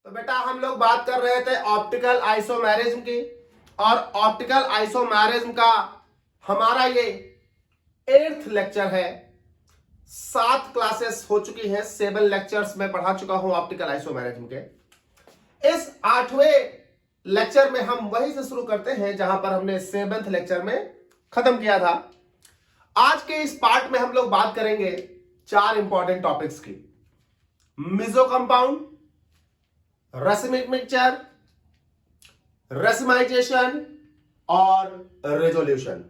तो बेटा हम लोग बात कर रहे थे ऑप्टिकल आइसोमेरिज्म की। और ऑप्टिकल आइसोमेरिज्म का हमारा ये 8th लेक्चर है। 7 क्लासेस हो चुकी हैं, 7 लेक्चर्स में पढ़ा चुका हूं ऑप्टिकल आइसोमेरिज्म के। इस 8वें लेक्चर में हम वहीं से शुरू करते हैं जहां पर हमने 7th लेक्चर में खत्म किया था। आज के इस पार्ट में हम लोग बात करेंगे 4 इंपॉर्टेंट टॉपिक्स की: मिजो कंपाउंड, रस्मिक मिक्सचर, रस्माइजेशन और रेजोल्यूशन।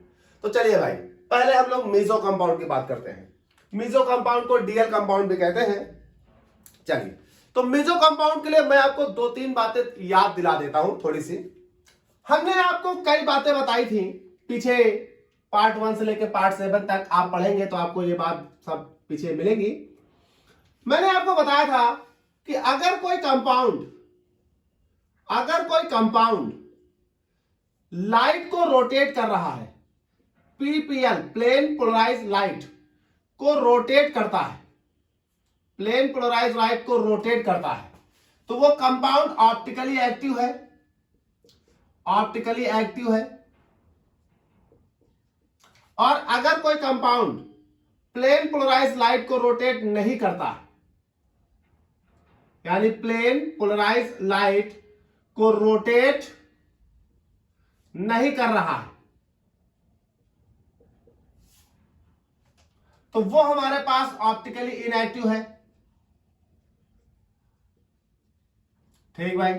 तो चलिए भाई, पहले हम लोग मिजो कंपाउंड की बात करते हैं। मिजो कंपाउंड को डीएल कंपाउंड भी कहते हैं। चलिए, तो मिजो कंपाउंड के लिए मैं आपको 2-3 बातें याद दिला देता हूं थोड़ी सी। हमने आपको कई बातें बताई थी पीछे, पार्ट 1 से लेकर पार्ट 7 तक आप पढ़ेंगे तो आपको ये बात सब पीछे मिलेगी। मैंने आपको बताया था कि अगर कोई कंपाउंड लाइट को रोटेट कर रहा है, पीपीएल प्लेन पोलराइज लाइट को रोटेट करता है, प्लेन पोलराइज लाइट को रोटेट करता है, तो वो कंपाउंड ऑप्टिकली एक्टिव है। और अगर कोई कंपाउंड प्लेन पोलराइज लाइट को रोटेट नहीं करता है, यानी प्लेन पोलराइज लाइट को रोटेट नहीं कर रहा है, तो वो हमारे पास ऑप्टिकली इनएक्टिव है। ठीक भाई,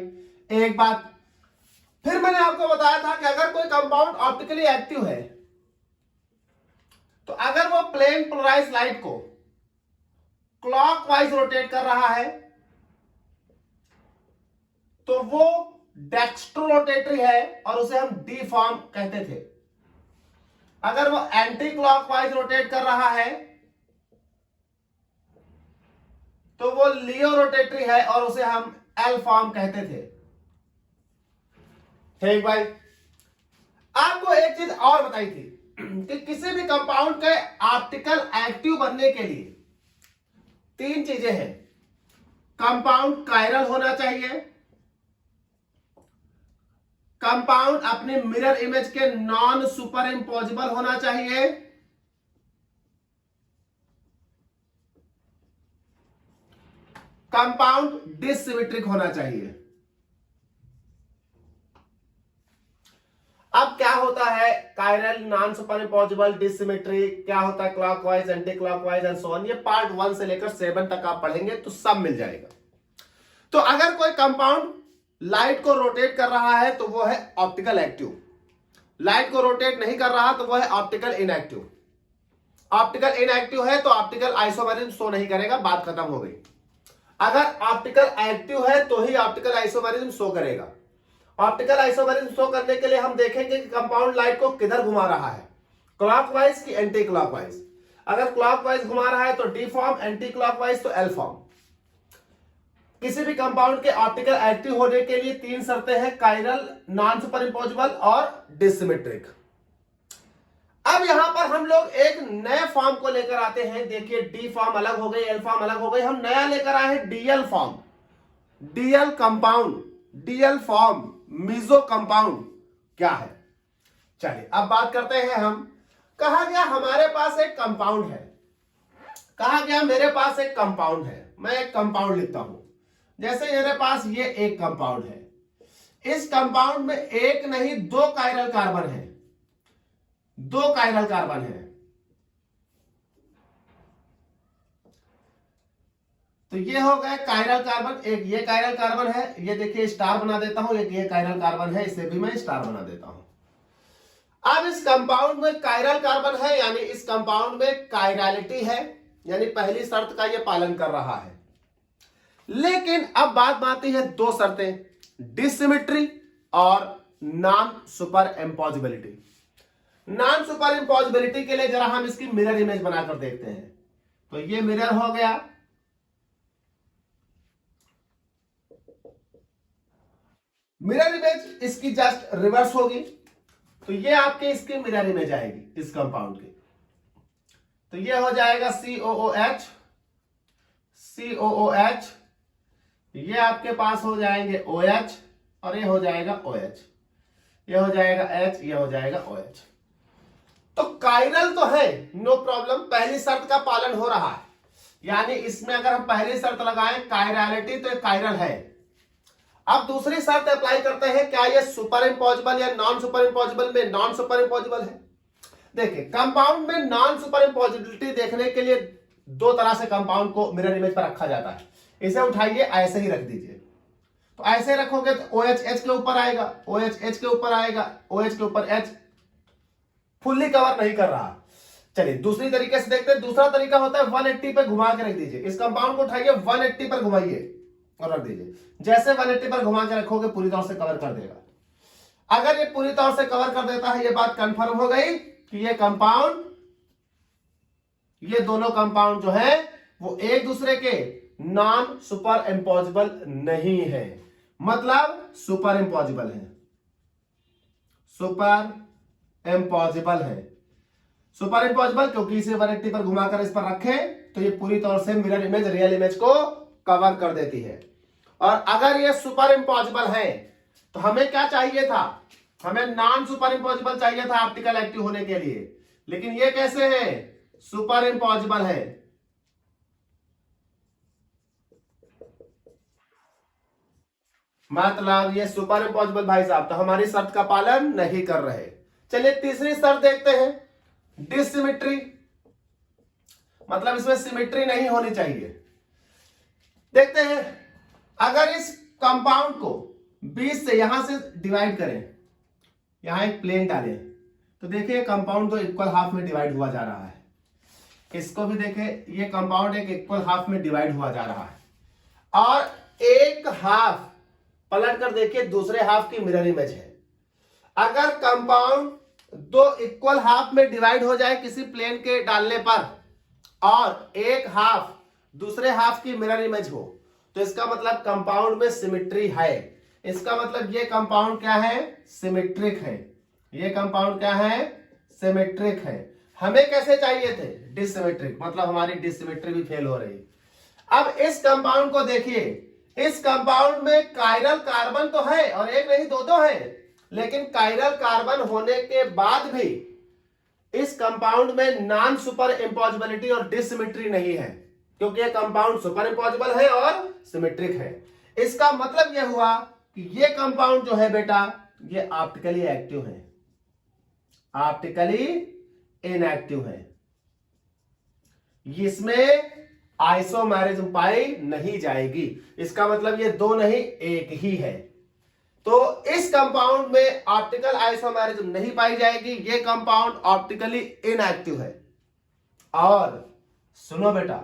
एक बात फिर मैंने आपको बताया था कि अगर कोई कंपाउंड ऑप्टिकली एक्टिव है तो अगर वो प्लेन पोलराइज लाइट को क्लॉकवाइज रोटेट कर रहा है तो वो डेक्स्ट्रो रोटेटरी है और उसे हम डी फॉर्म कहते थे। अगर वो एंटी क्लॉकवाइज रोटेट कर रहा है तो वो लियो रोटेटरी है और उसे हम एल फॉर्म कहते थे। ठीक भाई, आपको एक चीज और बताई थी कि किसी भी कंपाउंड के ऑप्टिकल एक्टिव बनने के लिए 3 चीजें हैं। कंपाउंड कायरल होना चाहिए, कंपाउंड अपने मिरर इमेज के नॉन सुपर इंपोजिबल होना चाहिए, कंपाउंड डिसिमेट्रिक होना चाहिए। अब क्या होता है कायरल, नॉन सुपर इंपोजिबल, डिसिमेट्रिक, क्या होता है clockwise, anti clockwise and so on, ये पार्ट 1 से लेकर 7 तक आप पढ़ेंगे तो सब मिल जाएगा। तो अगर कोई कंपाउंड लाइट को रोटेट कर रहा है तो वो है ऑप्टिकल एक्टिव, लाइट को रोटेट नहीं कर रहा तो वो है ऑप्टिकल इनएक्टिव। ऑप्टिकल इनएक्टिव है तो ऑप्टिकल आइसोमेरिज्म शो नहीं करेगा, बात खत्म हो गई। अगर ऑप्टिकल एक्टिव है तो ही ऑप्टिकल आइसोमेरिज्म शो करेगा। ऑप्टिकल आइसोमेरिज्म शो करने के लिए हम देखेंगे कि कंपाउंड लाइट को किधर घुमा रहा है, क्लॉकवाइज की एंटी क्लॉकवाइज। अगर क्लॉकवाइज घुमा रहा है तो डी फॉर्म, एंटी क्लॉकवाइज तो एल फॉर्म। किसी भी कंपाउंड के ऑप्टिकल एक्टिव होने के लिए 3 शर्तें हैं: कायरल, नॉन सुपर इंपोजिबल और डिसिमेट्रिक। अब यहां पर हम लोग एक नए फॉर्म को लेकर आते हैं। देखिए, डी फॉर्म अलग हो गई, एल फॉर्म अलग हो गई, हम नया लेकर आए हैं DL form, DL compound, DL form Mizo compound क्या है। चलिए अब बात करते हैं हम। कहा गया हमारे पास एक कंपाउंड है, कहा गया मेरे पास एक कंपाउंड है, मैं एक कंपाउंड लिखता हूं। जैसे मेरे पास ये एक कंपाउंड है, इस कंपाउंड में एक नहीं 2 कायरल कार्बन है, 2 कायरल कार्बन है। तो ये हो गए कायरल कार्बन, एक ये कायरल कार्बन है, ये देखिए स्टार बना देता हूं, एक ये कायरल कार्बन है, इसे भी मैं स्टार बना देता हूं। अब इस कंपाउंड में कायरल कार्बन है, यानी इस कंपाउंड में कायरलिटी है, यानी पहली शर्त का ये पालन कर रहा है। लेकिन अब बात आती है 2 शर्तें, डिसिमेट्री और नॉन सुपर इंपोजिबिलिटी। नॉन सुपर इंपोजिबिलिटी के लिए जरा हम इसकी मिरर इमेज बनाकर देखते हैं। तो ये मिरर हो गया, मिरर इमेज इसकी जस्ट रिवर्स होगी, तो ये आपके इसकी मिरर इमेज आएगी इस कंपाउंड की। तो ये हो जाएगा COOH, COOH ये आपके पास हो जाएंगे OH और ये हो जाएगा OH, ये हो जाएगा H, ये हो जाएगा OH। तो कायरल तो है, नो प्रॉब्लम, पहली शर्त का पालन हो रहा है, यानी इसमें अगर हम पहली शर्त लगाएं कायरलिटी तो ये कायरल है। अब दूसरी शर्त अप्लाई करते हैं, क्या ये सुपर इंपॉसिबल या नॉन सुपर इंपॉसिबल? में नॉन सुपर इंपॉसिबल है। देखिए कंपाउंड में नॉन सुपर इंपॉसिबिलिटी देखने के लिए दो तरह से कंपाउंड को मिरर इमेज पर रखा जाता है। इसे उठाइए, ऐसे ही रख दीजिए, तो ऐसे रखोगे तो OH H के ऊपर आएगा, OH H के ऊपर आएगा, OH के ऊपर H, फुल्ली कवर नहीं कर रहा। चलिए दूसरी तरीके से देखते हैं। दूसरा तरीका होता है 180 पे घुमा के रख दीजिए। इस कंपाउंड को उठाइए, 180 पर घुमाइए और रख दीजिए। जैसे 180 पर घुमा के रखोगे पूरी तौर से कवर कर देगा। अगर ये पूरी तौर से कवर कर देता है, ये बात कंफर्म हो गई कि ये कंपाउंड, ये दोनों कंपाउंड जो है वो एक दूसरे के नॉन सुपर इंपॉसिबल नहीं है, मतलब सुपर इंपॉसिबल है, सुपर इंपॉसिबल है। सुपर इंपॉसिबल क्योंकि इसे 180 पर घुमाकर इस पर रखें तो ये पूरी तौर से मिरर इमेज रियल इमेज को कवर कर देती है। और अगर ये सुपर इंपॉसिबल है तो हमें क्या चाहिए था? हमें नॉन सुपर इंपॉसिबल चाहिए था ऑप्टिकल एक्टिव होने के लिए, लेकिन ये कैसे है? सुपर इंपॉसिबल है। मतलब ये सुपर इंपॉसिबल भाई साहब, तो हमारी शर्त का पालन नहीं कर रहे। चलिए तीसरी शर्त देखते हैं, डिसिमेट्री, मतलब इसमें सिमेट्री नहीं होनी चाहिए। देखते हैं, अगर इस कंपाउंड को 20 से यहां से डिवाइड करें, यहां एक प्लेन डालें, तो देखिए कंपाउंड तो इक्वल हाफ में डिवाइड हुआ जा रहा है। इसको भी देखें, ये कंपाउंड एक इक्वल हाफ में डिवाइड हुआ जा रहा है, और एक हाफ पलट कर देखिए दूसरे हाफ की मिरर इमेज है। अगर कंपाउंड दो इक्वल हाफ में डिवाइड हो जाए किसी प्लेन के डालने पर, और एक हाफ दूसरे हाफ की मिरर इमेज हो, तो इसका मतलब कंपाउंड में सिमेट्री है। इसका मतलब ये कंपाउंड क्या है? सिमेट्रिक है। ये कंपाउंड क्या है? सिमेट्रिक है। हमें कैसे चाहिए थे? डिसिमेट्रिक, मतलब हमारी डिसिमेट्री भी फेल हो रही। अब इस कंपाउंड को देखिए, इस कंपाउंड में कायरल कार्बन तो है, और एक नहीं दो है, लेकिन कायरल कार्बन होने के बाद भी इस कंपाउंड में नॉन सुपर इंपॉसिबिलिटी और डिसिमेट्री नहीं है, क्योंकि यह कंपाउंड सुपर इंपॉसिबल है और सिमेट्रिक है। इसका मतलब यह हुआ कि ये कंपाउंड जो है बेटा, ये ऑप्टिकली एक्टिव है, ऑप्टिकली इनएक्टिव है। इसमें आइसोमेरिज्म पाई नहीं जाएगी। इसका मतलब ये दो नहीं एक ही है। तो इस कंपाउंड में ऑप्टिकल आइसोमेरिज्म नहीं पाई जाएगी। ये कंपाउंड ऑप्टिकली इनएक्टिव है। और सुनो बेटा,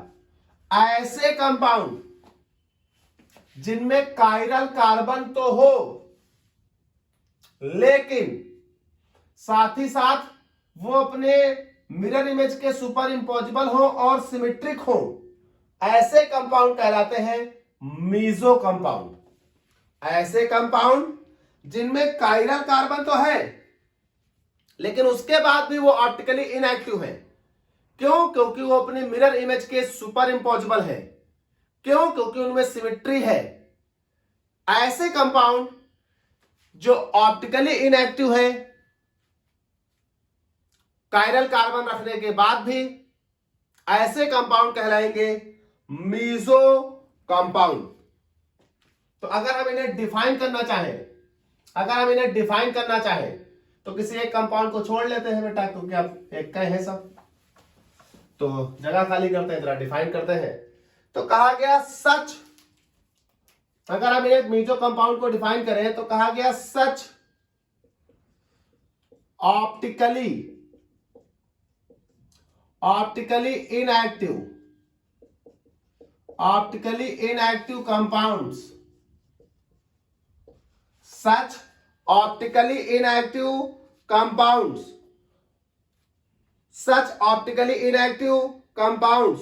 ऐसे कंपाउंड जिनमें कायरल कार्बन तो हो, लेकिन साथ ही साथ वो अपने मिरर इमेज के सुपर इंपॉसिबल हो और सिमेट्रिक हो, ऐसे कंपाउंड कहलाते हैं मीजो कंपाउंड। ऐसे कंपाउंड जिनमें कायरल कार्बन तो है, लेकिन उसके बाद भी वो ऑप्टिकली इनएक्टिव है। क्यों? क्योंकि वो अपने मिरर इमेज के सुपर इंपॉसिबल है। क्यों? क्योंकि उनमें सिमेट्री है। ऐसे कंपाउंड जो ऑप्टिकली इनएक्टिव है, कायरल कार्बन रखने के बाद भी, ऐसे कंपाउंड कहलाएंगे मीजो कंपाउंड। तो अगर हम इन्हें डिफाइन करना चाहें, तो किसी एक कंपाउंड को छोड़ लेते हैं बेटा, क्योंकि अब एक का है सब, तो जगह खाली करते हैं, जरा डिफाइन करते हैं। तो कहा गया सच, अगर हम एक मीजो कंपाउंड को डिफाइन करें तो कहा गया such optically inactive compounds, such optically inactive compounds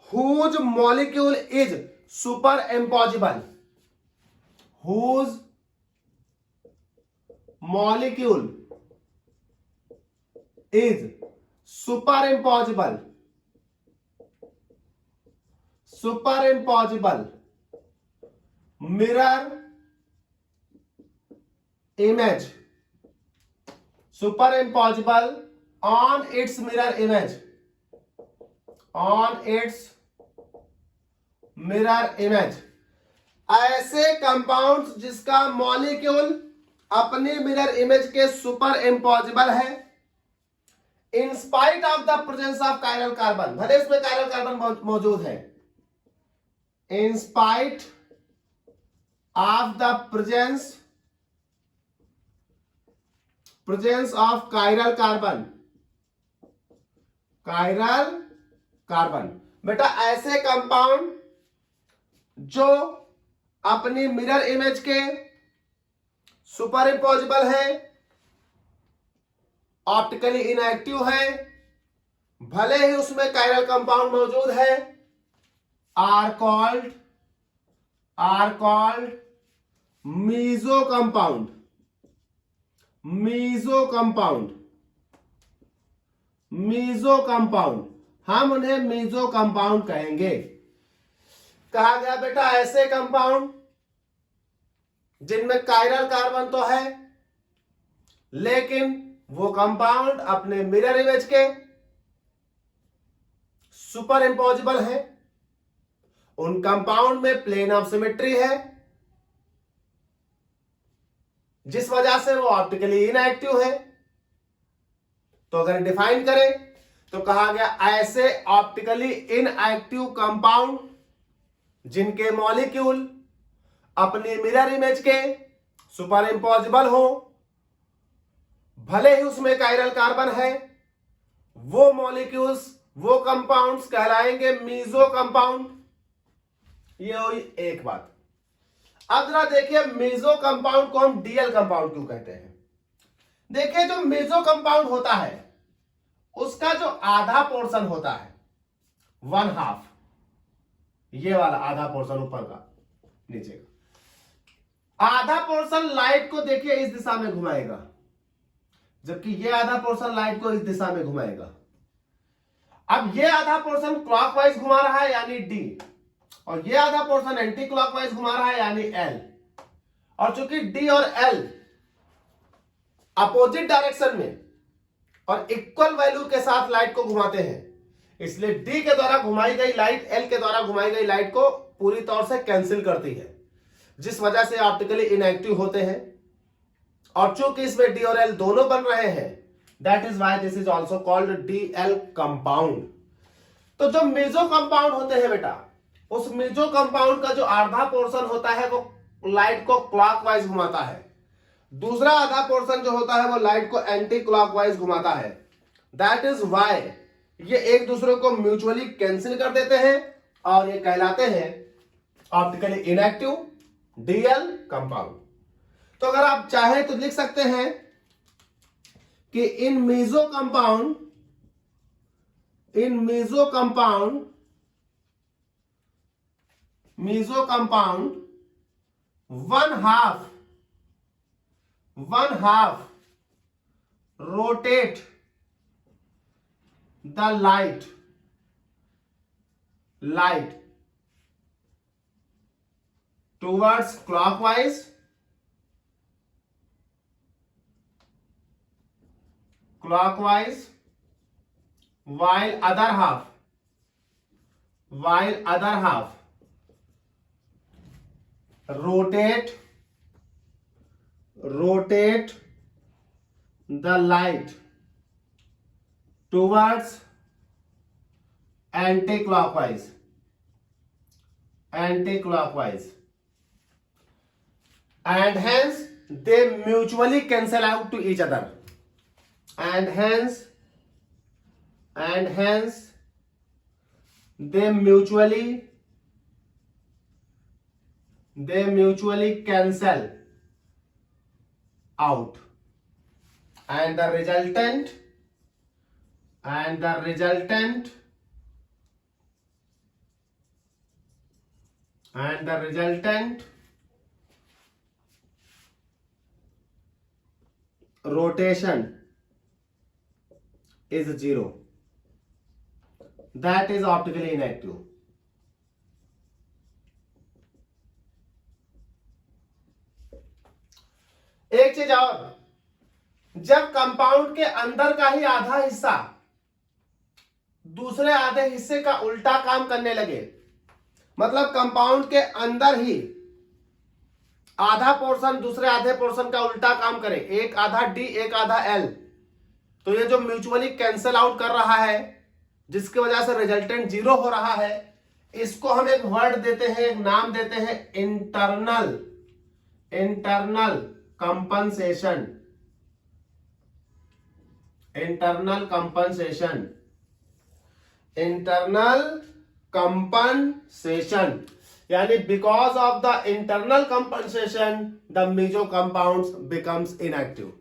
whose molecule is superimposable, whose molecule is superimposable mirror image, superimposable on its mirror image, on its mirror image। ऐसे कंपाउंड्स जिसका molecule अपनी mirror image के super impossible है, in spite of the presence of chiral carbon, भले इसमें chiral carbon मौजूद है, in spite of the presence of chiral carbon, chiral carbon. बेटा ऐसे कंपाउंड जो अपनी मिरर इमेज के सुपर इम्पोजिबल है, ऑप्टिकली इनएक्टिव है, भले ही उसमें कायरल कंपाउंड मौजूद है, are called meso compound, meso compound, meso compound, हम उन्हें मीजो कंपाउंड कहेंगे। कहा गया बेटा ऐसे कंपाउंड जिनमें कायरल कार्बन तो है, लेकिन वो कंपाउंड अपने मिरर इमेज के सुपर इम्पोजिबल है, उन कंपाउंड में प्लेन ऑफ सिमेट्री है, जिस वजह से वो ऑप्टिकली इनएक्टिव है। तो अगर डिफाइन करें तो कहा गया ऐसे ऑप्टिकली इनएक्टिव कंपाउंड जिनके मॉलिक्यूल अपने मिरर इमेज के सुपर इम्पोजिबल हो, भले ही उसमें कायरल कार्बन है, वो मॉलिक्यूल्स, वो कंपाउंड्स कहलाएंगे मीजो कंपाउंड। ये हुई एक बात। अब जरा देखिए मीजो कंपाउंड को हम डीएल कंपाउंड क्यों कहते हैं। देखिए जो मीजो कंपाउंड होता है उसका जो आधा पोर्शन होता है, 1/2, ये वाला आधा पोर्शन ऊपर का, नीचे का आधा पोर्शन लाइट को देखिए इस दिशा में घुमाएगा, जबकि ये आधा पोर्शन लाइट को इस दिशा में घुमाएगा। अब ये आधा पोर्शन क्लॉकवाइज घुमा रहा है यानी डी, और ये आधा पोर्शन एंटी क्लॉकवाइज घुमा रहा है यानी एल। और चूंकि डी और एल अपोजिट डायरेक्शन में और इक्वल वैल्यू के साथ लाइट को घुमाते हैं, इसलिए डी के द्वारा घुमाई गई लाइट एल के द्वारा घुमाई गई लाइट को पूरी तौर से कैंसिल करती है, जिस वजह से ऑप्टिकली इनएक्टिव होते हैं। और चूंकि इसमें डी और एल दोनों बन रहे हैं, that is why this is also called DL compound. तो जो मेजो कंपाउंड होते हैं बेटा, उस मेजो कंपाउंड का जो आधा पोर्शन होता है वो लाइट को क्लॉकवाइज घुमाता है, दूसरा आधा पोर्शन जो होता है वो लाइट को एंटी क्लॉकवाइज घुमाता है। दैट इज व्हाई ये एक दूसरे को म्यूचुअली कैंसिल कर देते हैं और ये कहलाते हैं ऑप्टिकली इनएक्टिव डीएल कंपाउंड। तो अगर आप चाहें तो लिख सकते हैं कि इन मेजो compound 1/2 rotate the light towards clockwise while other half rotate the light towards anti-clockwise and hence they mutually cancel out to each other and hence they mutually cancel out and the resultant rotation is 0. That is optically inactive. चीज और, जब compound के अंदर का ही आधा हिस्सा दूसरे आधे हिस्से का उल्टा काम करने लगे, मतलब कंपाउंड के अंदर ही आधा पोर्शन दूसरे आधे पोर्शन का उल्टा काम करे, एक आधा डी एक आधा एल, तो ये जो म्यूचुअली कैंसल आउट कर रहा है जिसकी वजह से रिजल्टेंट जीरो हो रहा है, इसको हम एक वर्ड देते हैं, एक नाम देते हैं इंटरनल कंपनसेशन। इंटरनल कंपनसेशन यानी because of the internal compensation the meso compounds becomes inactive.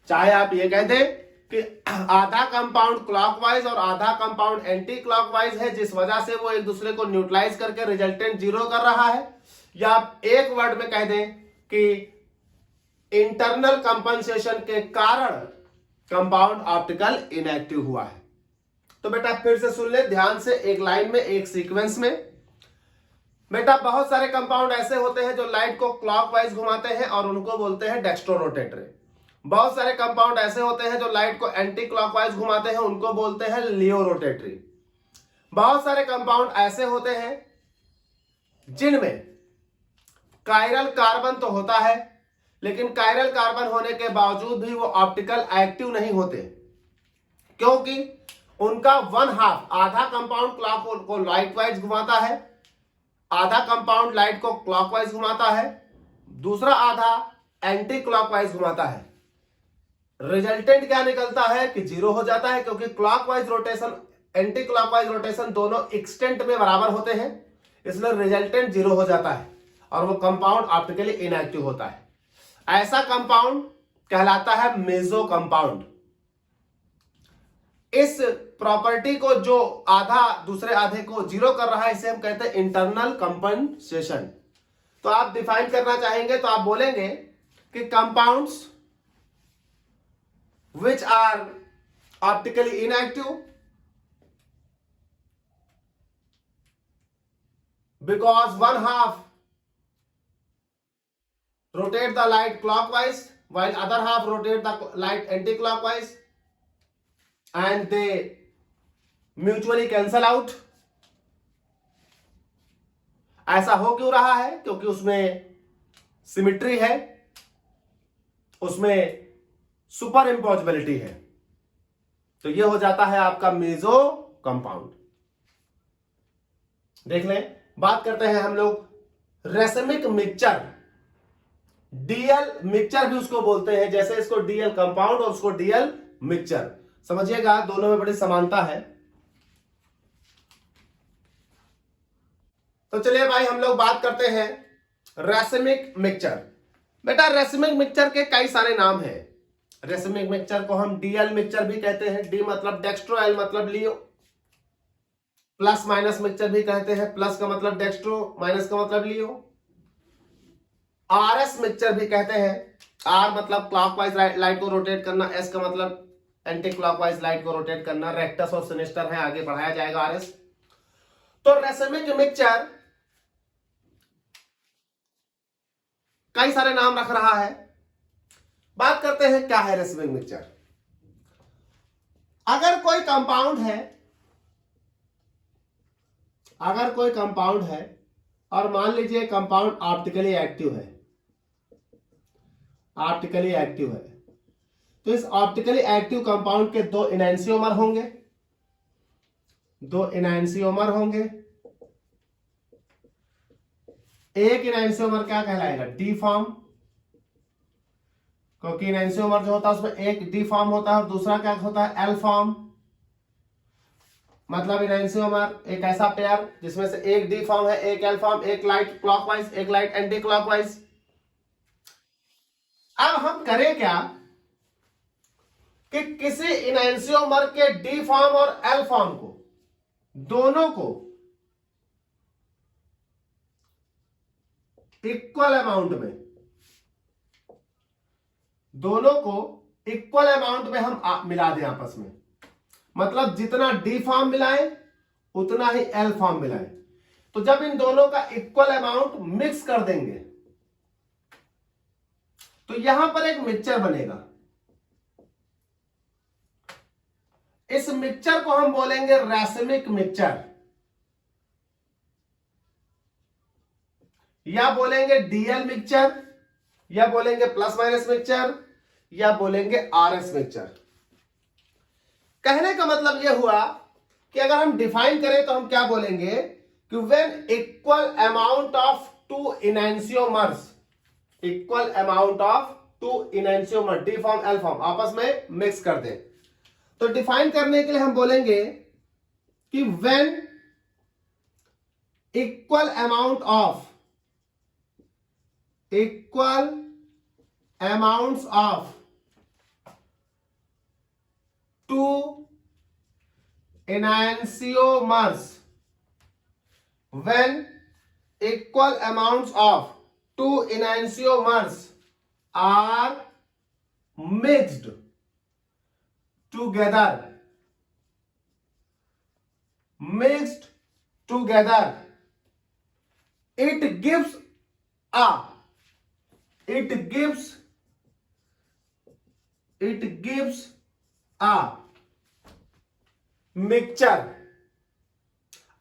चाहे आप ये कह दें कि आधा कंपाउंड क्लॉकवाइज और आधा कंपाउंड एंटी क्लॉकवाइज है जिस वजह से वो एक दूसरे को न्यूट्रलाइज करके रिजल्टेंट जीरो कर रहा है, या आप एक वर्ड में कह दें कि इंटरनल कंपनसेशन के कारण कंपाउंड ऑप्टिकल इनएक्टिव हुआ है। तो बेटा फिर से सुन ले ध्यान से, एक लाइन में एक सीक्वेंस में। बेटा बहुत सारे कंपाउंड ऐसे होते हैं जो लाइट को क्लॉकवाइज घुमाते हैं और उनको बोलते हैं डेक्स्ट्रोरोटेटरी। बहुत सारे कंपाउंड ऐसे होते हैं जो लाइट को एंटी क्लॉकवाइज घुमाते हैं, उनको बोलते हैं लियो रोटेटरी। बहुत सारे कंपाउंड ऐसे होते हैं जिनमें कायरल कार्बन तो होता है, लेकिन कायरल कार्बन होने के बावजूद भी वो ऑप्टिकल एक्टिव नहीं होते, क्योंकि उनका वन हाफ, आधा कंपाउंड क्लॉक को लाइट वाइज घुमाता है, आधा कंपाउंड लाइट को क्लॉकवाइज घुमाता है, दूसरा आधा एंटी क्लॉकवाइज घुमाता है। रिजल्टेंट क्या निकलता है कि जीरो हो जाता है, क्योंकि clockwise rotation anti clockwise rotation दोनों एक्सटेंट में बराबर होते हैं, इसलिए रिजल्टेंट जीरो हो जाता है और वो कंपाउंड ऑप्टिकली इनएक्टिव होता है। ऐसा कंपाउंड कहलाता है मेसो कंपाउंड। इस प्रॉपर्टी को जो आधा दूसरे आधे को जीरो कर रहा है इसे हम कहते हैं इंटरनल कंपनसेशन। तो आप डिफाइन करना चाहेंगे तो आप बोलेंगे कि compounds which are optically inactive because one half rotate the light clockwise while other half rotate the light anti-clockwise and they mutually cancel out। ऐसा हो क्यों रहा है? क्योंकि उसमें सिमिट्री है, उसमें सुपर इम्पॉसिबिलिटी है, तो ये हो जाता है आपका मेसो कंपाउंड। देख लें, बात करते हैं हम लोग रेसमिक मिक्सचर। डीएल मिक्सचर भी उसको बोलते हैं, जैसे इसको डीएल कंपाउंड और उसको डीएल मिक्सचर। समझिएगा दोनों में बड़ी समानता है। तो चलिए भाई हम लोग बात करते हैं रेसमिक मिक्सचर। बेटा रेसमिक मिक्सचर के कई सारे नाम हैं। रेसमिक मिक्सचर को हम डीएल मिक्सचर भी कहते हैं, डी मतलब डेक्स्ट्रो, एल मतलब लियो। प्लस माइनस मिक्सचर भी कहते हैं, प्लस का मतलब डेक्स्ट्रो, माइनस का मतलब लियो। आरएस मिक्सचर भी कहते हैं, आर मतलब क्लॉकवाइज लाइट को रोटेट करना, एस का मतलब एंटी क्लॉकवाइज लाइट को रोटेट करना। रेक्टस और सिनिस्टर है, आगे बढ़ाया जाएगा आरएस। तो रेसमिक मिक्सचर कई सारे नाम रख रहा है। बात करते हैं क्या है रेसमिक मिक्सचर। अगर कोई कंपाउंड है और मान लीजिए कंपाउंड ऑप्टिकली एक्टिव है, तो इस ऑप्टिकली एक्टिव कंपाउंड के दो इनैंसियोमर होंगे। एक इनैंसियोमर क्या कहलाएगा? डी फॉर्म, क्योंकि इनैंसियोमर जो होता है उसमें एक डी फॉर्म होता है और दूसरा क्या होता है? L form. मतलब इनैंसियोमर एक ऐसा पेयर जिसमें से एक डी फॉर्म है, एक एल फॉर्म, एक लाइट क्लॉकवाइज, एक लाइट एंटी क्लॉकवाइज। अब हम करें क्या कि किसी इनैंसियोमर के डी फॉर्म और एल फॉर्म को दोनों को इक्वल अमाउंट में हम मिला दें आपस में। मतलब जितना डी फॉर्म मिलाएं उतना ही एल फॉर्म मिलाएं। तो जब इन दोनों का इक्वल अमाउंट मिक्स कर देंगे तो यहां पर एक मिक्सचर बनेगा। इस मिक्सचर को हम बोलेंगे रैसिमिक मिक्सचर, या बोलेंगे डीएल मिक्सचर, या बोलेंगे प्लस माइनस मिक्सचर, या बोलेंगे आरएस मिक्सचर। कहने का मतलब यह हुआ कि अगर हम डिफाइन करें तो हम क्या बोलेंगे कि when equal amount of two enantiomers, equal amount of two enantiomer, D form L form आपस में मिक्स कर दें। तो डिफाइन करने के लिए हम बोलेंगे कि when equal amount of, equal amounts of two enantiomers, when equal amounts of two enantiomers are mixed together, mixed together, it gives a, it gives a mixture.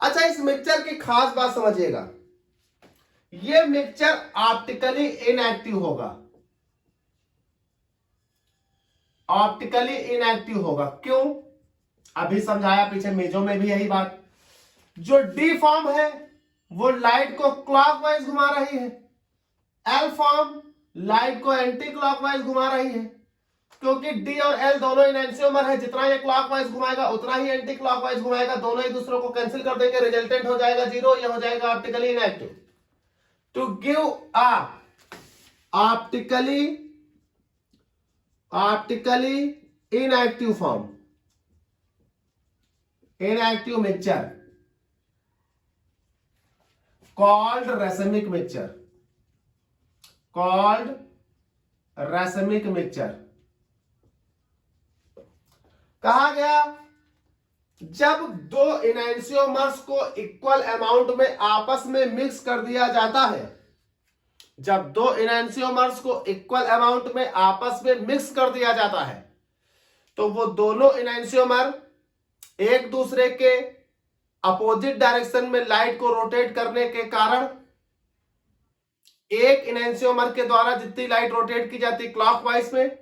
अच्छा, इस मिक्सचर की खास बात समझिएगा, यह मिक्सचर ऑप्टिकली इनएक्टिव होगा, optically inactive होगा। क्यों? अभी समझाया पीछे, मेजो में भी यही बात। जो डी फॉर्म है वो लाइट को क्लॉकवाइज घुमा रही है, एल फॉर्म लाइट को एंटी क्लॉकवाइज घुमा रही है, क्योंकि डी और एल दोनों इनैंसियोमर है। जितना ये क्लॉकवाइज घुमाएगा उतना ही एंटी क्लॉकवाइज घुमाएगा, दोनों एक दूसरे को कैंसिल कर देंगे, रिजल्टेंट हो जाएगा जीरो, ये हो जाएगा optically inactive. To give a optically inactive form, inactive mixture called racemic mixture, called racemic mixture. कहा गया जब दो इनैंसियोमर्स को इक्वल अमाउंट में आपस में मिक्स कर दिया जाता है, जब दो इनैंसियोमर्स को इक्वल अमाउंट में आपस में मिक्स कर दिया जाता है, तो वो दोनों इनैंसियोमर एक दूसरे के अपोजिट डायरेक्शन में लाइट को रोटेट करने के कारण एक इनैंसियोमर के द्वारा जितनी लाइट रोटेट की जाती क्लॉकवाइज में,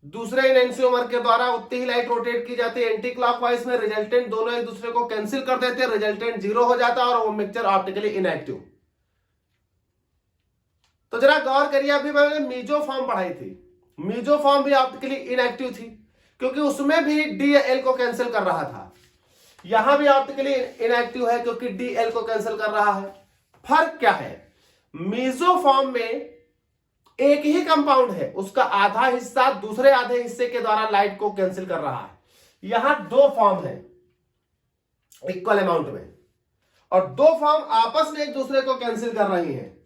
दूसरे इनैंसियोमर के द्वारा उतनी ही लाइट रोटेट की जाती है एंटी क्लॉकवाइज में। रिजल्टेंट दोनों एक दूसरे को कैंसिल कर देते हैं, रिजल्टेंट जीरो हो जाता है और वो मिक्सचर ऑप्टिकली इनएक्टिव। तो जरा गौर करिए, अभी मैंने मीजो फॉर्म पढ़ाई थी, मीजो फॉर्म भी ऑप्टिकली इनएक्टिव थी क्योंकि उसमें भी डी एल को कैंसिल कर रहा था। यहां भी ऑप्टिकली इनएक्टिव है क्योंकि डी एल को कैंसिल कर रहा है। फर्क क्या है? मीजो फॉर्म में एक ही कंपाउंड है, उसका आधा हिस्सा दूसरे आधे हिस्से के द्वारा लाइट को कैंसिल कर रहा है। यहां दो फॉर्म है इक्वल अमाउंट में, और दो फॉर्म आपस में एक दूसरे को कैंसिल कर रही हैं।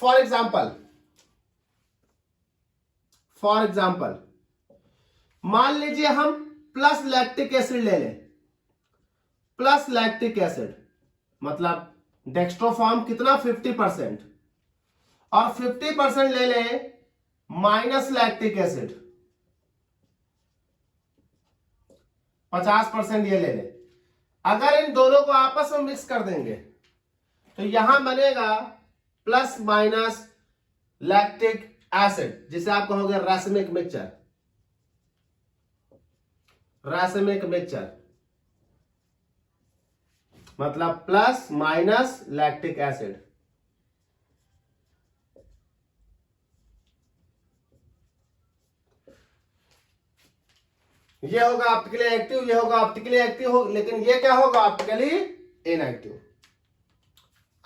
फॉर एग्जाम्पल मान लीजिए हम प्लस लैक्टिक एसिड ले लें, प्लस लैक्टिक एसिड मतलब डेक्स्ट्रोफॉर्म कितना 50%, और 50% ले लें माइनस लैक्टिक एसिड 50% ये ले लें। अगर इन दोनों को आपस में मिक्स कर देंगे तो यहां बनेगा प्लस माइनस लैक्टिक एसिड, जिसे आप कहोगे रैसिमिक मिक्सचर, रैसिमिक मिक्सचर मतलब प्लस माइनस लैक्टिक एसिड। ये होगा ऑप्टिकली एक्टिव, ये होगा ऑप्टिकली एक्टिव हो, लेकिन ये क्या होगा? Optically inactive.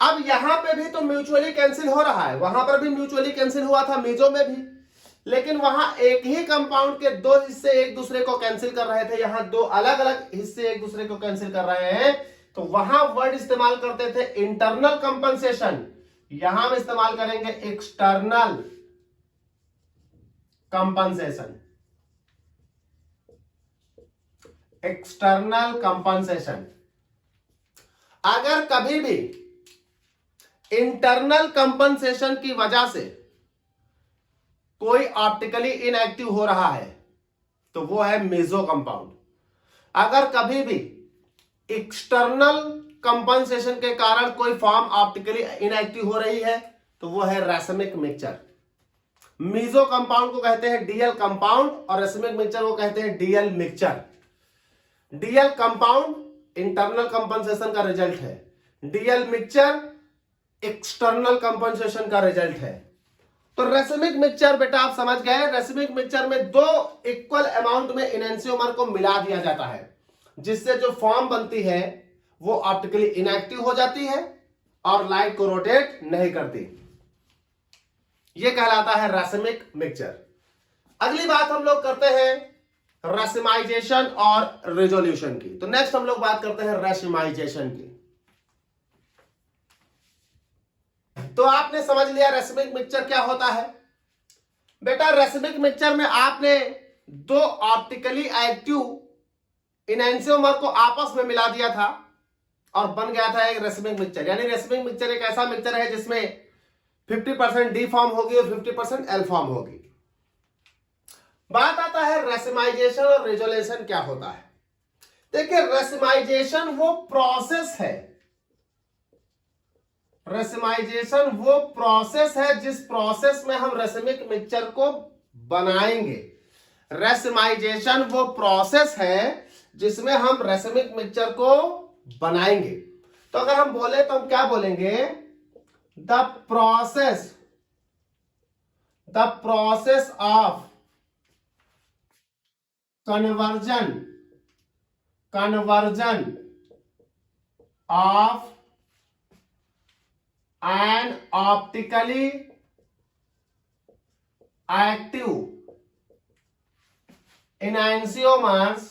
अब यहां पे भी तो म्यूचुअली कैंसिल हो रहा है, वहां पर भी म्यूचुअली कैंसिल हुआ था मीजो में भी, लेकिन वहां एक ही कंपाउंड के दो हिस्से एक दूसरे को कैंसिल कर रहे थे, यहां दो अलग अलग हिस्से एक दूसरे को कैंसिल कर रहे हैं। तो वहां वर्ड इस्तेमाल करते थे इंटरनल कंपनसेशन, यहां हम इस्तेमाल करेंगे एक्सटर्नल कंपनसेशन, एक्सटर्नल कंपनसेशन। अगर कभी भी इंटरनल कंपनसेशन की वजह से कोई ऑप्टिकली इनएक्टिव हो रहा है तो वो है मेसो कंपाउंड। अगर कभी भी एक्सटर्नल कंपनसेशन के कारण कोई फॉर्म ऑप्टिकली इनएक्टिव हो रही है तो वो है रेसमिक मिक्सचर। मेसो कंपाउंड को कहते हैं डीएल कंपाउंड और रेसमिक मिक्सचर को कहते हैं DL mixture. DL compound internal compensation का रिजल्ट है, डीएल मिक्सचर एक्सटर्नल कंपनसेशन का रिजल्ट है। तो रेसमिक मिक्सचर बेटा आप समझ गए, रेसमिक मिक्सचर में दो इक्वल अमाउंट में इनएंशियोमर को मिला दिया जाता है जिससे जो फॉर्म बनती है वो ऑप्टिकली इनएक्टिव हो जाती है और लाइट को रोटेट नहीं करती। ये कहलाता है रेसमिक मिक्सचर। अगली बात हम लोग करते हैं रेसिमाइजेशन और रिजोल्यूशन की। तो नेक्स्ट हम लोग बात करते हैं रेसिमाइजेशन की। तो आपने समझ लिया रेसमिक मिक्सचर क्या होता है। बेटा रेसमिक मिक्सचर में आपने दो ऑप्टिकली एक्टिव इनएंशियोमर को आपस में मिला दिया था और बन गया था एक रेसमिक मिक्सचर। यानी रेसमिक मिक्सचर एक ऐसा मिक्सचर है जिसमें 50% डी फॉर्म होगी और 50% एल फॉर्म होगी। बात आता है रेसिमाइजेशन और रिजोल्यूशन क्या होता है। देखिए रेसिमाइजेशन वो प्रोसेस है, रेसिमाइजेशन वो प्रोसेस है जिस प्रोसेस में हम रेसमिक मिक्सचर को बनाएंगे। रेसिमाइजेशन वो प्रोसेस है जिसमें हम रेसमिक मिक्सचर को बनाएंगे। तो अगर हम बोले तो हम क्या बोलेंगे, the process of conversion of an optically active enantiomers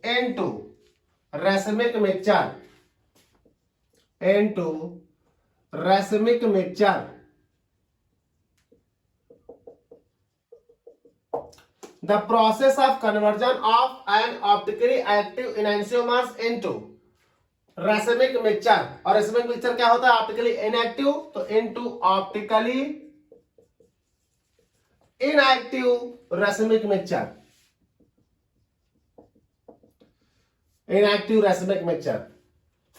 into racemic mixture the process of conversion of an optically active enantiomers into racemic mixture. और रेसमिक मिक्सचर क्या होता है, ऑप्टिकली इनएक्टिव, तो into optically inactive racemic mixture, inactive racemic mixture.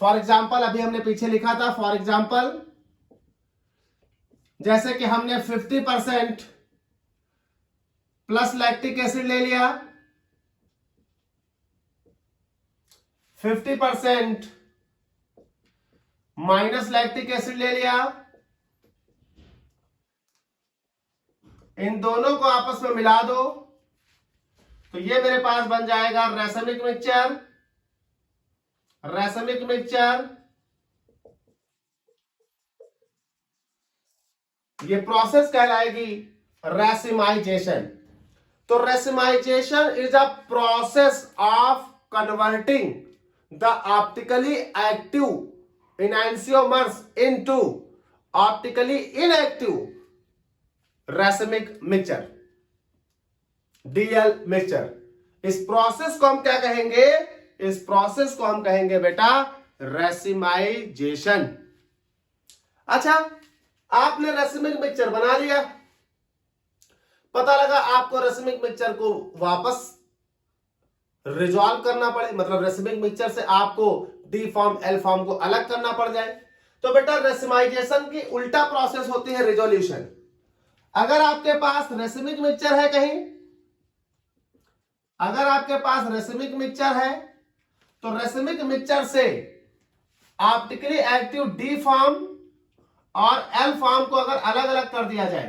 For example अभी हमने पीछे लिखा था, फॉर एग्जांपल जैसे कि हमने 50% प्लस लैक्टिक एसिड ले लिया, 50% माइनस लैक्टिक एसिड ले लिया, इन दोनों को आपस में मिला दो तो ये मेरे पास बन जाएगा रेसमिक मिक्सचर। रेसमिक मिक्सचर ये प्रोसेस कहलाएगी रेसिमाइजेशन। तो racemisation is a process of converting the optically active enantiomers into optically inactive racemic mixture, DL mixture। इस प्रोसेस को हम क्या कहेंगे, इस प्रोसेस को हम कहेंगे बेटा रेसिमाइजेशन। अच्छा आपने रेसमिक मिक्सचर बना लिया, पता लगा आपको रेसमिक मिक्सचर को वापस रिजॉल्व करना पड़े, मतलब रेसमिक मिक्सचर से आपको डी फॉर्म एल फॉर्म को अलग करना पड़ जाए, तो बेटा रेसिमाइजेशन की उल्टा प्रोसेस होती है रिजोल्यूशन। अगर आपके पास रेसमिक मिक्सचर है कहीं, अगर आपके पास रेसमिक मिक्सचर है तो रेसमिक मिक्सचर से ऑप्टिकली एक्टिव डी फॉर्म और एल फॉर्म को अगर अलग अलग कर दिया जाए,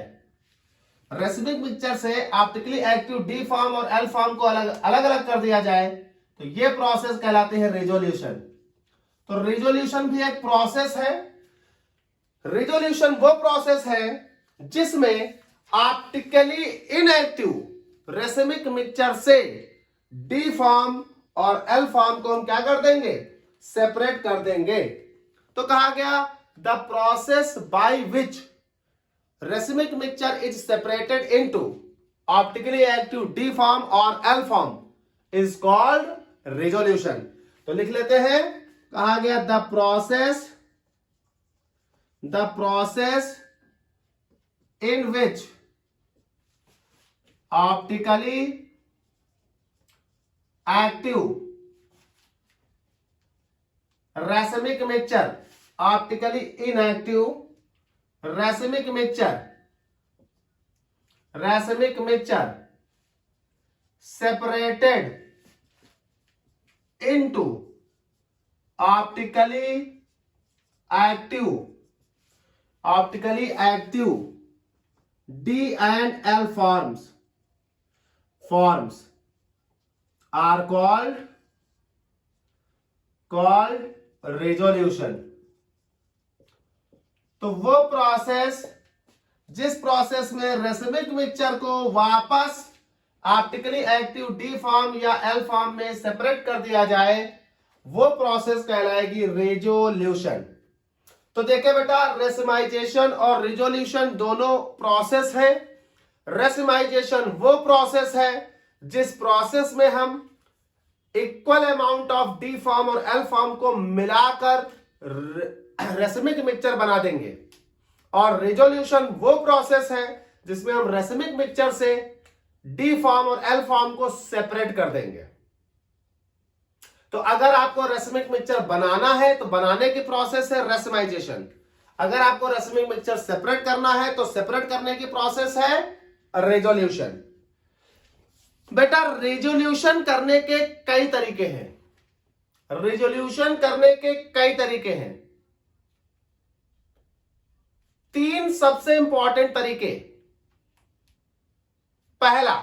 रेसमिक मिक्सचर से ऑप्टिकली एक्टिव डी फॉर्म और एल फॉर्म को अलग अलग कर दिया जाए तो ये प्रोसेस कहलाती है रिजोल्यूशन। तो रिजोल्यूशन भी एक प्रोसेस है। रिजोल्यूशन वो प्रोसेस है जिसमें ऑप्टिकली इनएक्टिव रेसमिक मिक्सचर से डी फॉर्म और एल फॉर्म को हम क्या कर देंगे, सेपरेट कर देंगे। तो कहा गया the process by which racemic mixture is separated into optically active D form और L form is called resolution. तो लिख लेते हैं, कहा गया the the process in which optically active racemic mixture, optically inactive racemic mixture separated into optically active D and L forms are called resolution. तो वो process जिस प्रोसेस में रेसिमिक मिक्सचर को वापस ऑप्टिकली एक्टिव डी फॉर्म या L form में separate कर दिया जाए, वो प्रोसेस कहलाएगी रेजोल्यूशन। तो देखिए बेटा, रेसिमाइजेशन और रेजोल्यूशन दोनों प्रोसेस है। रेसिमाइजेशन वो प्रोसेस है जिस प्रोसेस में हम equal amount of D form और एल फॉर्म को मिलाकर रेसिमिक मिक्सचर बना देंगे, और रेजोल्यूशन वो प्रोसेस है जिसमें हम रेसिमिक मिक्सचर से डी फॉर्म और एल फॉर्म को सेपरेट कर देंगे। तो अगर आपको रेसिमिक मिक्सचर बनाना है तो बनाने की प्रोसेस है रेसिमाइजेशन। अगर आपको रेसिमिक मिक्सचर सेपरेट करना है तो सेपरेट करने की प्रोसेस है रेजोल्यूशन। बेटा, रेजोल्यूशन करने के कई तरीके हैं। रेजोल्यूशन करने के कई तरीके हैं। 3 सबसे इंपॉर्टेंट तरीके। पहला,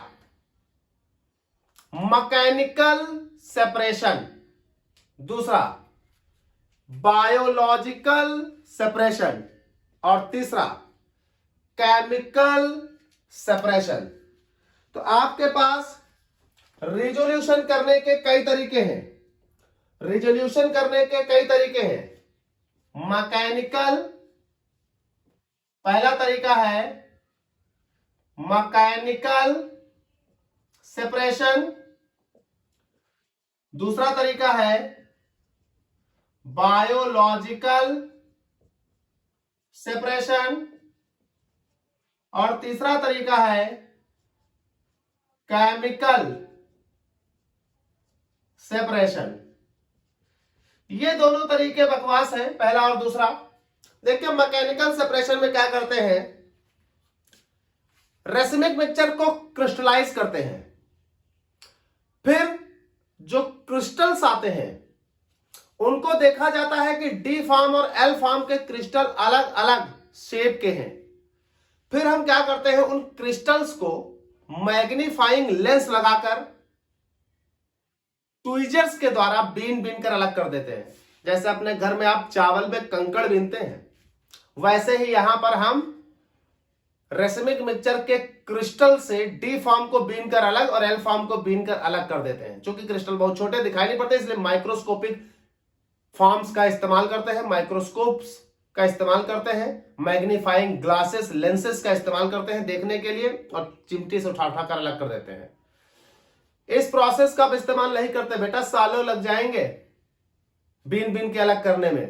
मैकेनिकल सेपरेशन। दूसरा, बायोलॉजिकल सेपरेशन। और तीसरा, केमिकल सेपरेशन। तो आपके पास रेजोल्यूशन करने के कई तरीके हैं। रेजोल्यूशन करने के कई तरीके हैं। मैकेनिकल, पहला तरीका है मैकेनिकल सेपरेशन। दूसरा तरीका है बायोलॉजिकल सेपरेशन। और तीसरा तरीका है केमिकल सेपरेशन। ये दोनों तरीके बकवास हैं, पहला और दूसरा। देखिए, मैकेनिकल सेपरेशन में क्या करते हैं, रेसिमिक मिक्सचर को क्रिस्टलाइज करते हैं। फिर जो क्रिस्टल्स आते हैं उनको देखा जाता है कि डी फॉर्म और एल फॉर्म के क्रिस्टल अलग अलग शेप के हैं। फिर हम क्या करते हैं, उन क्रिस्टल्स को मैग्नीफाइंग लेंस लगाकर ट्वीजर्स के द्वारा बीन कर अलग कर देते हैं। जैसे अपने घर में आप चावल में कंकड़ बीनते हैं, वैसे ही यहां पर हम रेसिमिक मिक्सचर के क्रिस्टल से डी फॉर्म को बीन कर अलग और एल फॉर्म को बीन कर अलग कर देते हैं। क्योंकि क्रिस्टल बहुत छोटे दिखाई नहीं पड़ते, इसलिए माइक्रोस्कोपिक फॉर्म्स का इस्तेमाल करते हैं, माइक्रोस्कोप्स का इस्तेमाल करते हैं, मैग्नीफाइंग ग्लासेस लेंसेस का इस्तेमाल करते हैं देखने के लिए, और चिमटी से उठा कर अलग कर देते हैं। इस प्रोसेस का इस्तेमाल नहीं करते बेटा, सालों लग जाएंगे बीन के अलग करने में।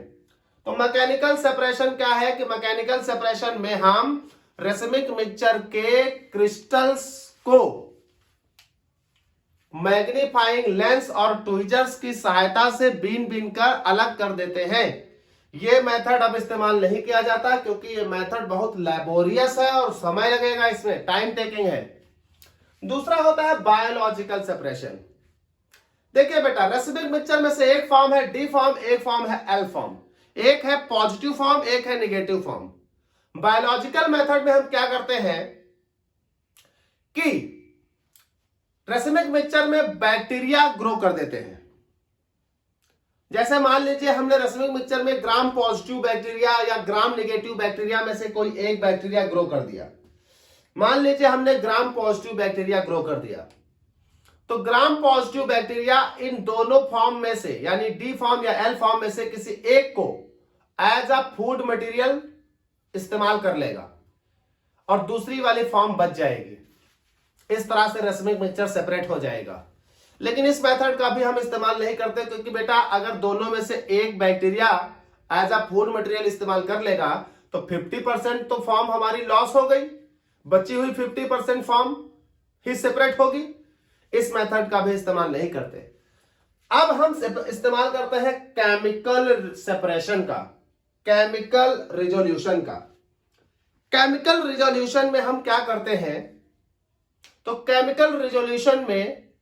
तो मैकेनिकल सेपरेशन क्या है कि मैकेनिकल सेपरेशन में हम रेसिमिक मिक्सचर के क्रिस्टल्स को मैग्नीफाइंग लेंस और ट्वीजर्स की सहायता से बीन कर अलग कर देते हैं। यह मेथड अब इस्तेमाल नहीं किया जाता क्योंकि यह मेथड बहुत लैबोरियस है और समय लगेगा, इसमें टाइम टेकिंग है। दूसरा होता है बायोलॉजिकल सेपरेशन। देखिए बेटा, रेसिमिक मिक्सचर में से एक फॉर्म है डी फॉर्म, एक फॉर्म है एल फॉर्म, एक है पॉजिटिव फॉर्म, एक है नेगेटिव फॉर्म। बायोलॉजिकल मेथड में हम क्या करते हैं कि रेसिमिक मिक्सचर में बैक्टीरिया ग्रो कर देते हैं। जैसे मान लीजिए हमने रेसिमिक मिक्सचर में ग्राम पॉजिटिव बैक्टीरिया या ग्राम नेगेटिव बैक्टीरिया में से कोई एक बैक्टीरिया ग्रो कर दिया। मान लीजिए हमने ग्राम पॉजिटिव बैक्टीरिया ग्रो कर दिया, तो ग्राम पॉजिटिव बैक्टीरिया इन दोनों फॉर्म में से यानी डी फॉर्म या एल फॉर्म में से किसी एक को एज अ फूड मटेरियल इस्तेमाल कर लेगा और दूसरी वाली फॉर्म बच जाएगी। इस तरह से रेसिमिक मिक्सचर सेपरेट हो जाएगा। लेकिन इस मेथड का भी हम इस्तेमाल नहीं करते क्योंकि बेटा अगर दोनों में से एक bacteria as a food material इस्तेमाल कर लेगा तो 50% तो फॉर्म हमारी लॉस हो गई, बची हुई 50% फॉर्म ही सेपरेट होगी। इस मेथड का भी इस्तेमाल नहीं करते। अब हम इस्तेमाल करते हैं केमिकल सेपरेशन का, केमिकल रिजोल्यूशन का। केमिकल रिजोल्यूशन में हम क्या करते हैं, तो केमिकल रिजोल्यूशन में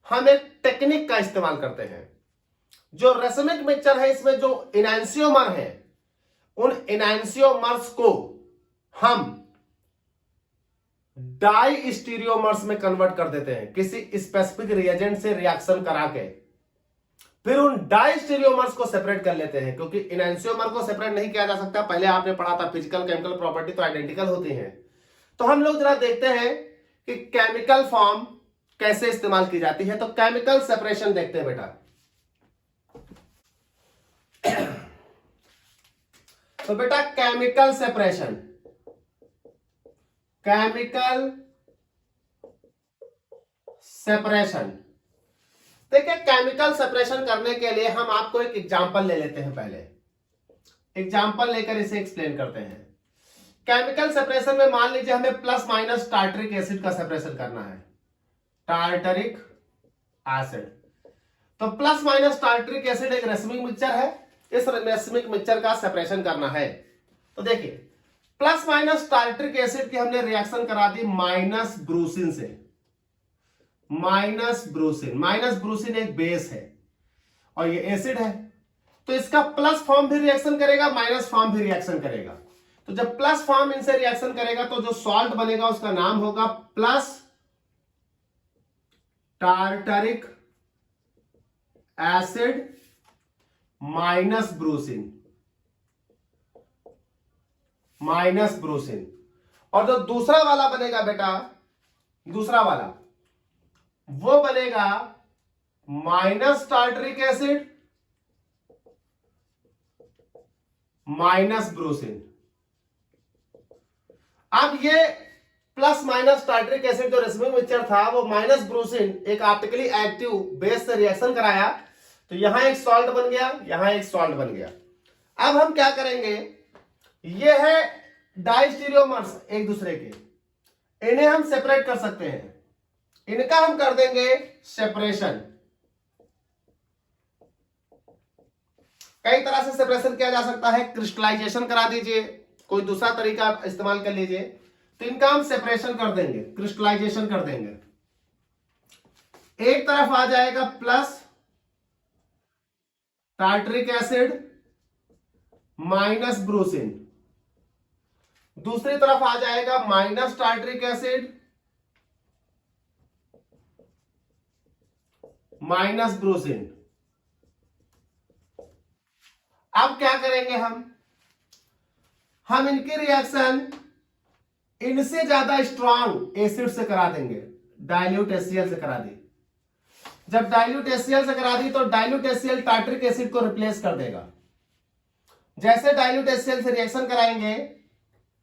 हम एक टेक्निक का इस्तेमाल करते हैं। जो रेसमिक मिक्सचर है इसमें जो इनैंसियोमर है, उन इनैंसियोमर्स को हम डाई स्टीरियोमर्स में कन्वर्ट कर देते हैं किसी स्पेसिफिक रिएजेंट से रिएक्शन करा के। फिर उन डाई स्टीरियोमर्स को सेपरेट कर लेते हैं, क्योंकि इनैंसियोमर को सेपरेट नहीं किया जा सकता। पहले आपने पढ़ा था फिजिकल केमिकल प्रॉपर्टी तो आइडेंटिकल होती हैं। तो हम लोग जरा देखते हैं कि केमिकल फॉर्म कैसे इस्तेमाल की जाती है। तो केमिकल सेपरेशन देखते हैं बेटा। तो बेटा केमिकल सेपरेशन, केमिकल सेपरेशन देखिए, केमिकल सेपरेशन करने के लिए हम आपको एक एग्जांपल ले लेते हैं। पहले एग्जांपल लेकर इसे एक्सप्लेन करते हैं। केमिकल सेपरेशन में मान लीजिए हमें प्लस माइनस टार्टरिक एसिड का सेपरेशन करना है, टार्टरिक एसिड। तो प्लस माइनस टार्टरिक एसिड एक रेसमिक मिक्सचर है, इस रेसमिक मिक्सचर का सेपरेशन करना है। तो देखिए प्लस माइनस टार्टरिक एसिड की हमने रिएक्शन करा दी माइनस ब्रूसिन से। माइनस ब्रूसिन एक बेस है और ये एसिड है, तो इसका प्लस फॉर्म भी रिएक्शन करेगा, माइनस फॉर्म भी रिएक्शन करेगा। तो जब प्लस फॉर्म इनसे रिएक्शन करेगा तो जो सॉल्ट बनेगा उसका नाम होगा प्लस टार्टरिक एसिड माइनस ब्रूसिन। और जो दूसरा वाला बनेगा बेटा, दूसरा वाला वो बनेगा माइनस टार्टरिक एसिड माइनस ब्रूसिन। अब ये प्लस माइनस टार्टरिक एसिड जो रेसमिक मिक्सचर था वो माइनस ब्रूसिन एक ऑप्टिकली एक्टिव बेस से रिएक्शन कराया, तो यहां एक सॉल्ट बन गया, यहां एक सॉल्ट बन गया। अब हम क्या करेंगे, ये है डाइस्टीरियोमर्स एक दूसरे के, इन्हें हम सेपरेट कर सकते हैं। इनका हम कर देंगे सेपरेशन। कई तरह से सेपरेशन किया जा सकता है, क्रिस्टलाइजेशन करा दीजिए, कोई दूसरा तरीका इस्तेमाल कर लीजिए। तो इनका हम सेपरेशन कर देंगे, क्रिस्टलाइजेशन कर देंगे। एक तरफ आ जाएगा प्लस टार्टरिक एसिड माइनस ब्रूसिन, दूसरी तरफ आ जाएगा माइनस टार्टरिक एसिड माइनस ब्रूसिन। अब क्या करेंगे हम इनकी रिएक्शन इनसे ज्यादा स्ट्रांग एसिड से करा देंगे, डाइल्यूट HCl से करा दी। जब डाइल्यूट HCl से करा दी तो डाइल्यूट HCl टार्टरिक एसिड को रिप्लेस कर देगा। जैसे डाइल्यूट HCl से रिएक्शन कराएंगे,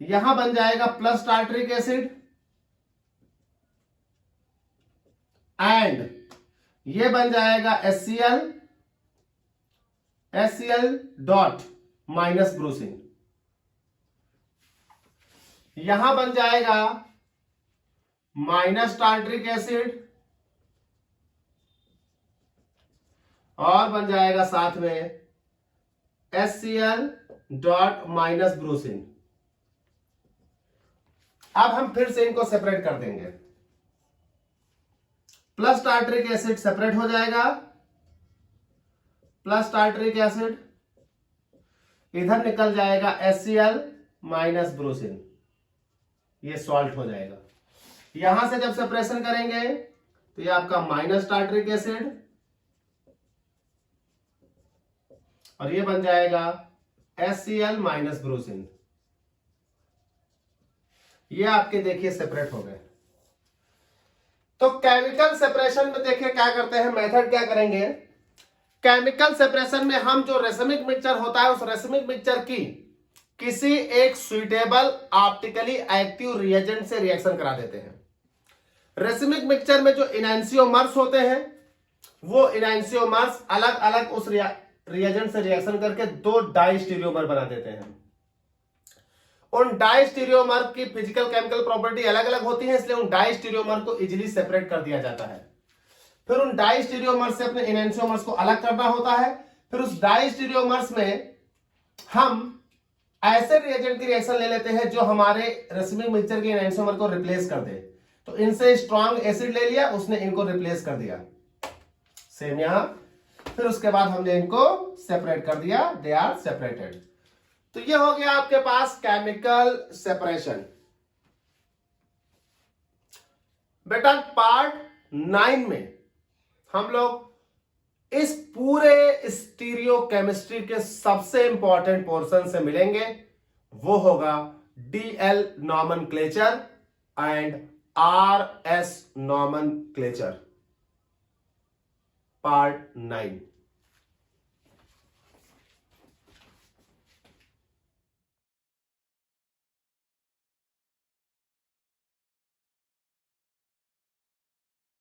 यहां बन जाएगा प्लस टार्टरिक एसिड एंड ये बन जाएगा HCl डॉट माइनस ब्रूसिन। यहां बन जाएगा माइनस टार्टरिक एसिड और बन जाएगा साथ में HCl डॉट माइनस ब्रूसिन। अब हम फिर से इनको सेपरेट कर देंगे। प्लस टार्टरिक एसिड सेपरेट हो जाएगा, प्लस टार्टरिक एसिड इधर निकल जाएगा HCl माइनस ब्रूसिन, ये सॉल्ट हो जाएगा। यहां से जब सेपरेशन करेंगे तो ये आपका माइनस टार्टरिक एसिड और ये बन जाएगा HCl माइनस ब्रूसिन। ये आपके देखिए सेपरेट हो गए। तो केमिकल सेपरेशन में देखिए क्या करते हैं, मेथड क्या करेंगे। केमिकल सेपरेशन में हम जो रेसमिक मिक्सचर होता है उस रेसमिक मिक्सचर की किसी एक सुइटेबल ऑप्टिकली एक्टिव रिएजेंट से रिएक्शन करा देते हैं। रेसमिक मिक्सचर में जो इनैंसियोमर्स होते हैं वो इनैंसियोमर्स अलग अलग उस रिएजेंट से रिएक्शन करके दो डाइस्टीरियोमर बना देते हैं। उन डाइस्टीरियोमर की फिजिकल केमिकल प्रॉपर्टी अलग अलग होती है, इसलिए उन डाइस्टीरियोमर को इजीली सेपरेट कर दिया जाता है। फिर उन डाइस्टीरियोमर से अपने एनेंटियोमर्स को अलग करना होता है। फिर उस डाइस्टीरियोमर्स में हम ऐसे रिएजेंट की रिएक्शन ले लेते हैं जो हमारे रेसिमिक मिक्सचर के एनेंटियोमर को रिप्लेस कर दे। तो इनसे स्ट्रॉन्ग एसिड ले लिया, उसने इनको रिप्लेस कर दिया, सेम यहां। फिर उसके बाद हमने इनको सेपरेट कर दिया, दे आर सेपरेटेड। तो ये हो गया आपके पास केमिकल सेपरेशन। बेटा पार्ट 9 में हम लोग इस पूरे स्टीरियोकेमिस्ट्री के सबसे इंपॉर्टेंट पोर्शन से मिलेंगे, वो होगा DL nomenclature and RS nomenclature, part 9।